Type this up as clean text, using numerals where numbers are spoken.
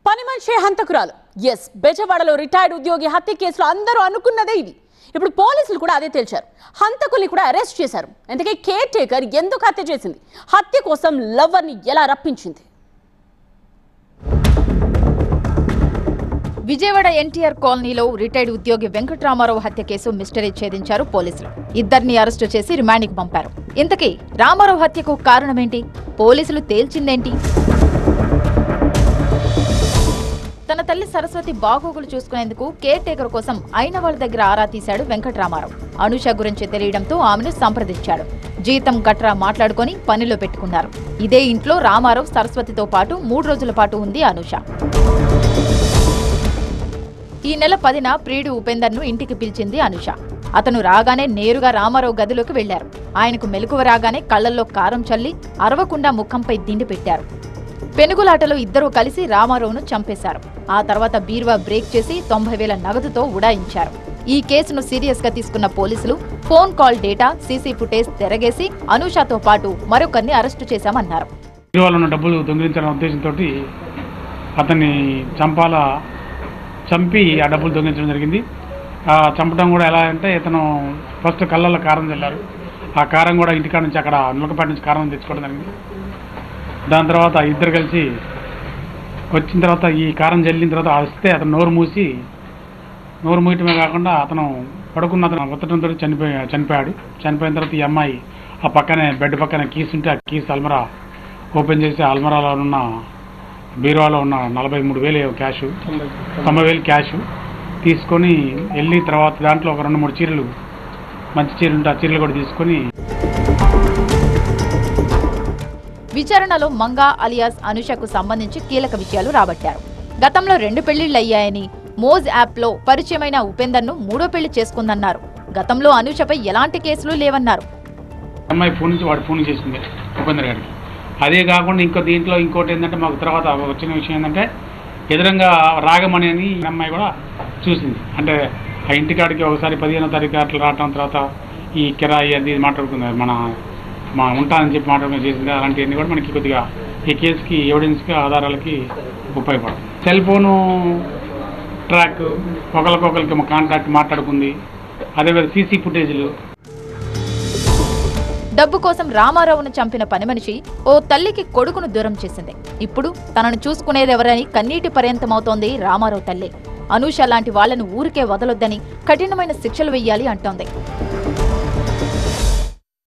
పని మనిషి హంతకురాలు. ఎస్, బెజవాడలో రిటైర్డ్ ఉద్యోగి హత్య కేసులో అందరూ అనుకున్నదే ఇది. ఇప్పుడు పోలీసులు కూడా అదే తేల్చారు. హంతకుల్ని కూడా అరెస్ట్ చేశారు. అందుకే కేర్ టేకర్ ఎందుకు హత్య చేసింది, హత్య కోసం లవ్వర్ని ఎలా రప్పించింది? విజయవాడ ఎన్టీఆర్ కాలనీలో రిటైర్డ్ ఉద్యోగి వెంకటరామారావు హత్య కేసు మిస్టరీ ఛేదించారు పోలీసులు. ఇద్దరిని అరెస్టు చేసి రిమాండ్కి పంపారు. ఇంతకీ రామారావు హత్యకు కారణమేంటి, పోలీసులు తేల్చిందేంటి? తన తల్లి సరస్వతి బాగోగులు చూసుకునేందుకు కేర్ టేకర్ కోసం అయిన వాళ్ళ దగ్గర ఆరా తీశాడు వెంకటరామారావు. అనూష గురించి తెలియడంతో ఆమెను సంప్రదించాడు. జీతం గట్రా మాట్లాడుకొని పనిలో పెట్టుకున్నారు. ఇదే ఇంట్లో రామారావు సరస్వతితో పాటు 3 రోజుల పాటు ఉంది అనూష. ఈ నెల 10న ప్రియుడు ఉపేందర్ను ఇంటికి పిలిచింది అనూష. అతను రాగానే నేరుగా రామారావు గదిలోకి వెళ్లారు. ఆయనకు మెలకువ రాగానే కళ్లల్లో కారం చల్లి అరవకుండా ముఖంపై దిండి పెట్టారు. పెనుగులాటలో ఇద్దరూ కలిసి రామారావును చంపేశారు. ఆ తర్వాత బీరువా బ్రేక్ చేసి 90,000 నగదుతో ఉడాయించారు. ఈ కేసును సీరియస్ గా తీసుకున్న పోలీసులు phone call data, CC footage తెరగేసి అనూషతో పాటు మరొకరిని అరెస్టు చేశామన్నారు. డబ్బులు దొంగిలించాలనే ఉద్దేశంతో అతన్ని చంపి ఆ డబ్బులు దొంగిలించడం జరిగింది. చంపడం కూడా ఎలా అంటే, ఇతను ఫస్ట్ కళ్ళల్లో కారం చల్లారు. ఆ కారం కూడా ఇంటికాడ నుంచి అక్కడ నులకపాటి నుంచి కారం తెచ్చుకోవడం జరిగింది. దాని తర్వాత ఇద్దరు కలిసి వచ్చిన తర్వాత ఈ కారం జల్లిన తర్వాత వస్తే అతను నోరు మూయటమే కాకుండా అతను పడుకున్న అతను ఒత్తడంతో చనిపోయాడు. చనిపోయిన తర్వాత ఈ అమ్మాయి ఆ పక్కనే బెడ్ పక్కనే కీస్ ఉంటే ఆ కీస్ అల్మరా ఓపెన్ చేసి అల్మరాలో ఉన్న బీరువాలో ఉన్న 43,000 క్యాష్, 90,000 క్యాష్ తీసుకొని వెళ్ళి తర్వాత దాంట్లో ఒక 2-3 చీరలు, మంచి చీరలు ఉంటే ఆ చీరలు కూడా తీసుకొని. విచారణలో మంగా అలియాస్ అనుషకు సంబంధించి కీలక విషయాలు రాబట్టారు. గతంలో 2 పెళ్లిళ్లు అయ్యాయని, మోజ్ యాప్లో పరిచయమైన ఉపేందర్ను 3వ పెళ్లి చేసుకుందన్నారు. గతంలో అనుషపై ఎలాంటి కేసులు లేవన్నారు. అమ్మాయి ఫోన్ నుంచి వాడు ఫోన్ చేసింది ఉపేందర్ గారికి. అదే కాకుండా దీంట్లో ఇంకోటి ఏంటంటే, మాకు తర్వాత వచ్చిన విషయం ఏంటంటే, ఎదురంగా రాగమణి అని అమ్మాయి కూడా చూసింది. అంటే ఆ ఇంటికాడికి ఒకసారి 15వ తారీఖు అట్లా రావటం, తర్వాత ఈ కిరాయి అది మాట్లాడుకుంది, మా ఉంటానని చెప్పి మాట్లాడుకుని చేసింది. అలాంటివన్నీ కూడా మనకి కొద్దిగా ఈ కేసుకి ఎవిడెన్స్కి ఆధారాలకి ఉపయోగపడుతుంది. సెల్ ఫోను ట్రాక్, ఒకరికొకరికి కాంటాక్ట్ మాట్లాడుకుంది. అదేవిధంగా సీసీ ఫుటేజ్లు. డబ్బు కోసం రామారావును చంపిన పని మనిషి ఓ తల్లికి కొడుకును దూరం చేసింది. ఇప్పుడు తనను చూసుకునేదెవరని కన్నీటి పర్యంతమవుతోంది రామారావు తల్లి. అనూష లాంటి వాళ్లను ఊరికే వదలొద్దని కఠినమైన శిక్షలు వెయ్యాలి అంటోంది.